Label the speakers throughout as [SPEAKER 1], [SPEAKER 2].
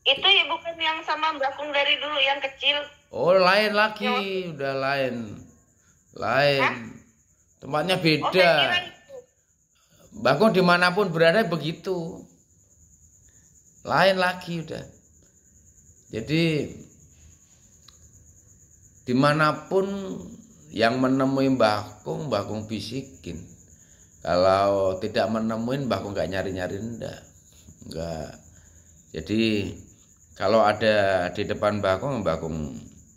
[SPEAKER 1] Itu ya bukan yang sama Mbak Kung dari dulu yang kecil.
[SPEAKER 2] Oh, lain lagi,
[SPEAKER 1] Yang...
[SPEAKER 2] udah lain. Lain.
[SPEAKER 1] Hah?
[SPEAKER 2] Tempatnya
[SPEAKER 1] Oh
[SPEAKER 2] beda.
[SPEAKER 1] saya kira itu.
[SPEAKER 2] Bahkan dimanapun berada begitu. Lain lagi udah. Jadi dimanapun yang menemui Mbah Kung bisikin. Kalau tidak menemuin Mbah Kung nggak nyari-nyari enggak. Jadi kalau ada di depan Mbah Kung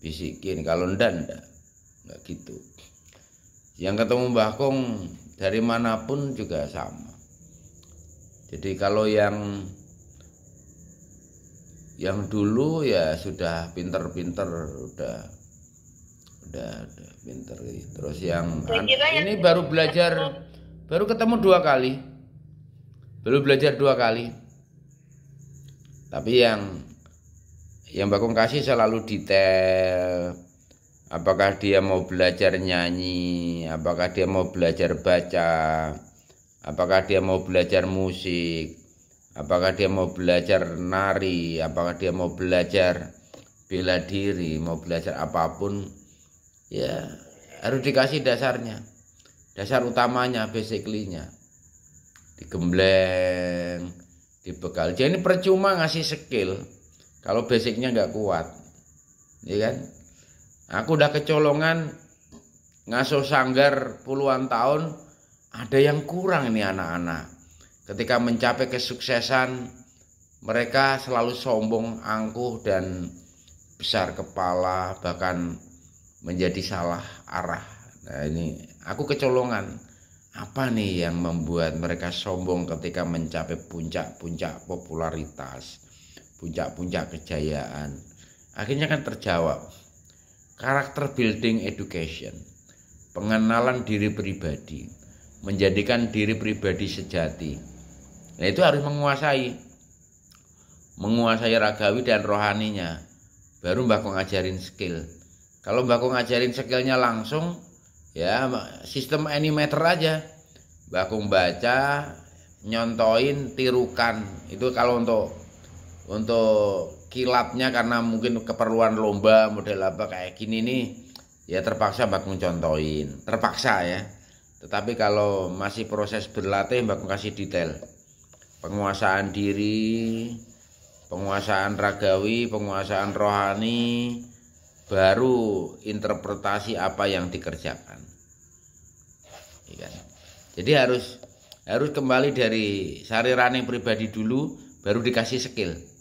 [SPEAKER 2] bisikin. Kalau enggak gitu. Yang ketemu Mbah Kung dari manapun juga sama. Jadi kalau yang dulu ya sudah pinter-pinter, udah pinter. Terus yang
[SPEAKER 1] Saya kira yang
[SPEAKER 2] ini baru belajar, baru ketemu 2 kali, baru belajar 2 kali. Tapi yang Bakung kasih selalu detail. Apakah dia mau belajar nyanyi, apakah dia mau belajar baca, apakah dia mau belajar musik, apakah dia mau belajar nari, apakah dia mau belajar bela diri, mau belajar apapun, ya harus dikasih dasarnya, dasar utamanya, basically-nya, digembleng, dibekal. Jadi percuma ngasih skill kalau basicnya nggak kuat, ya kan? Aku udah kecolongan ngasuh sanggar puluhan tahun, ada yang kurang ini anak-anak. Ketika mencapai kesuksesan, mereka selalu sombong, angkuh, dan besar kepala, bahkan menjadi salah arah. Nah ini aku kecolongan. Apa nih yang membuat mereka sombong ketika mencapai puncak-puncak popularitas, puncak-puncak kejayaan? Akhirnya kan terjawab. Karakter building education, pengenalan diri pribadi, menjadikan diri pribadi sejati. Nah itu harus menguasai ragawi dan rohaninya. Baru Mbak Kong ngajarin skill. Kalau Mbak Kong ngajarin skillnya langsung, ya sistem animator aja. Mbak Kong baca, nyontoin, tirukan. Itu kalau untuk kilatnya karena mungkin keperluan lomba model apa kayak gini nih, ya terpaksa Mbak Kung contohin, terpaksa ya. Tetapi kalau masih proses berlatih, Mbak Kung kasih detail, penguasaan diri, penguasaan ragawi, penguasaan rohani, baru interpretasi apa yang dikerjakan, ya kan? Jadi harus kembali dari sarirane pribadi dulu, baru dikasih skill.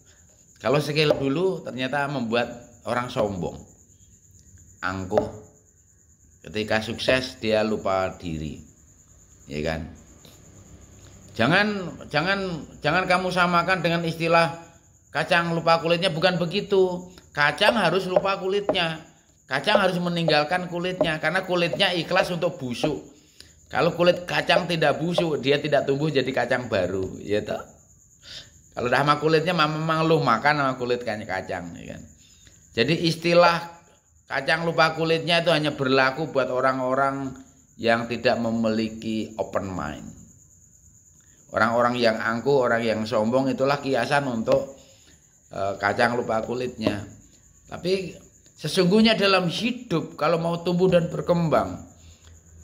[SPEAKER 2] Kalau skill dulu ternyata membuat orang sombong, angkuh. Ketika sukses dia lupa diri, ya kan? Jangan kamu samakan dengan istilah kacang lupa kulitnya, bukan begitu. Kacang harus lupa kulitnya. Kacang harus meninggalkan kulitnya karena kulitnya ikhlas untuk busuk. Kalau kulit kacang tidak busuk, dia tidak tumbuh jadi kacang baru, ya toh? Kalau udah sama kulitnya memang lu makan sama kulit kacang, ya kan? Jadi istilah kacang lupa kulitnya itu hanya berlaku buat orang-orang yang tidak memiliki open mind. Orang-orang yang angkuh, orang yang sombong, itulah kiasan untuk kacang lupa kulitnya. Tapi sesungguhnya dalam hidup kalau mau tumbuh dan berkembang,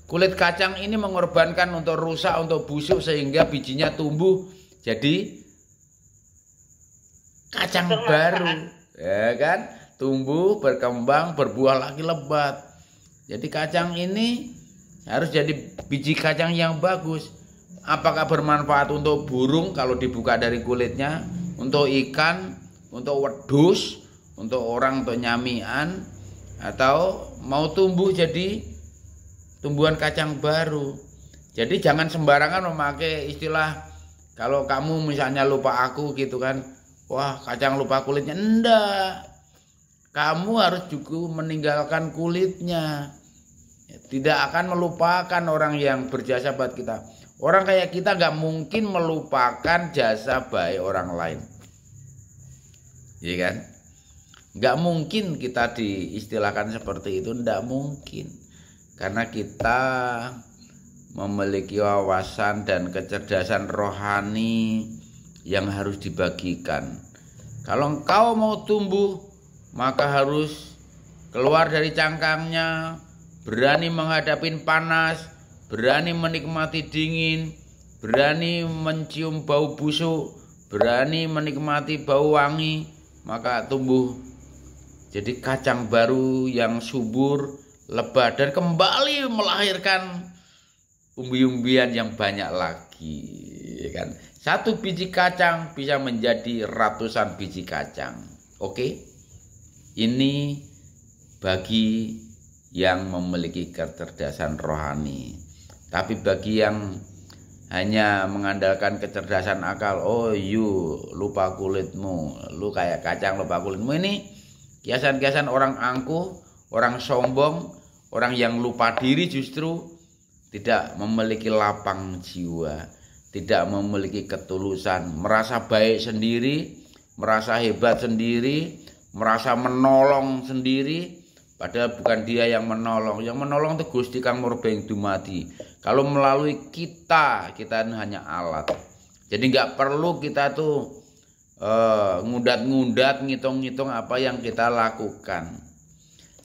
[SPEAKER 2] kulit kacang ini mengorbankan untuk rusak, untuk busuk sehingga bijinya tumbuh jadi kacang baru, ya kan? Tumbuh, berkembang, berbuah lagi lebat. Jadi kacang ini harus jadi biji kacang yang bagus. Apakah bermanfaat untuk burung kalau dibuka dari kulitnya, untuk ikan, untuk wedus, untuk orang, untuk nyamian, atau mau tumbuh jadi tumbuhan kacang baru. Jadi jangan sembarangan memakai istilah, kalau kamu misalnya lupa aku gitu kan, wah kacang lupa kulitnya. Enggak, kamu harus juga meninggalkan kulitnya. Tidak akan melupakan orang yang berjasa buat kita. Orang kayak kita gak mungkin melupakan jasa baik orang lain, iya kan? Gak mungkin kita diistilahkan seperti itu, tidak mungkin. Karena kita memiliki wawasan dan kecerdasan rohani yang harus dibagikan. Kalau engkau mau tumbuh, maka harus keluar dari cangkangnya, berani menghadapi panas, berani menikmati dingin, berani mencium bau busuk, berani menikmati bau wangi, maka tumbuh jadi kacang baru yang subur, lebat, dan kembali melahirkan umbi-umbian yang banyak lagi, ya kan? Satu biji kacang bisa menjadi ratusan biji kacang. Oke? Ini bagi yang memiliki kecerdasan rohani. Tapi bagi yang hanya mengandalkan kecerdasan akal, oh you lupa kulitmu, lu kayak kacang lupa kulitmu, ini kiasan-kiasan orang angkuh, orang sombong, orang yang lupa diri, justru tidak memiliki lapang jiwa, tidak memiliki ketulusan, merasa baik sendiri, merasa hebat sendiri, merasa menolong sendiri, padahal bukan dia yang menolong. Yang menolong itu Gusti Kang Murbeng Dumadi. Kalau melalui kita hanya alat. Jadi nggak perlu kita tuh ngundat-ngundat, ngitung-ngitung apa yang kita lakukan.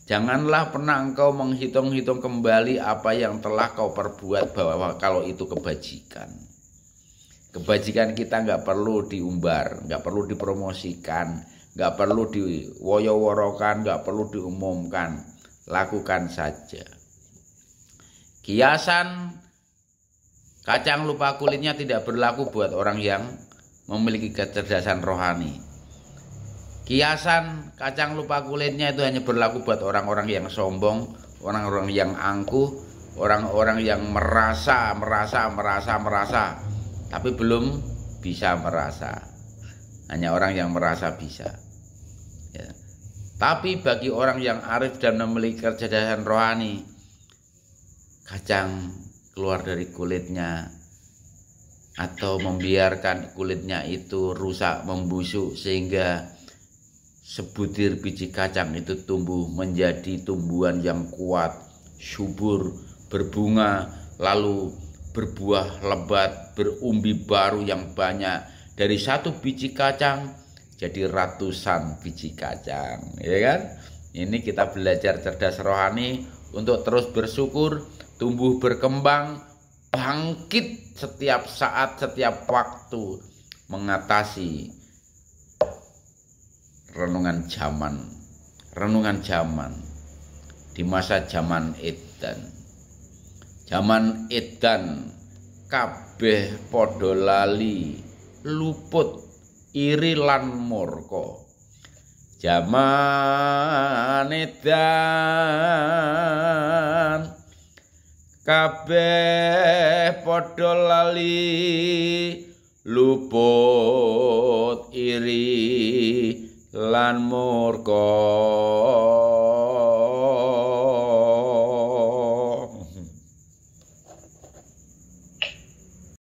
[SPEAKER 2] Janganlah pernah engkau menghitung-hitung kembali apa yang telah kau perbuat, bahwa kalau itu kebajikan. Kebajikan kita nggak perlu diumbar, nggak perlu dipromosikan, nggak perlu diwoyo-worokan, nggak perlu diumumkan. Lakukan saja. Kiasan kacang lupa kulitnya tidak berlaku buat orang yang memiliki kecerdasan rohani. Kiasan kacang lupa kulitnya itu hanya berlaku buat orang-orang yang sombong, orang-orang yang angkuh, orang-orang yang merasa, tapi belum bisa merasa. Hanya orang yang merasa bisa. Ya. Tapi bagi orang yang arif dan memiliki kecerdasan rohani, kacang keluar dari kulitnya atau membiarkan kulitnya itu rusak, membusuk, sehingga sebutir biji kacang itu tumbuh menjadi tumbuhan yang kuat, subur, berbunga, lalu berbuah lebat, berumbi baru yang banyak. Dari satu biji kacang jadi ratusan biji kacang, ya kan? Ini kita belajar cerdas rohani untuk terus bersyukur, tumbuh berkembang, bangkit setiap saat, setiap waktu, mengatasi renungan zaman di masa zaman edan. Zaman edan kabeh padha lali, luput iri lan murka. Zaman edan kabeh padha lali, luput iri lan murka.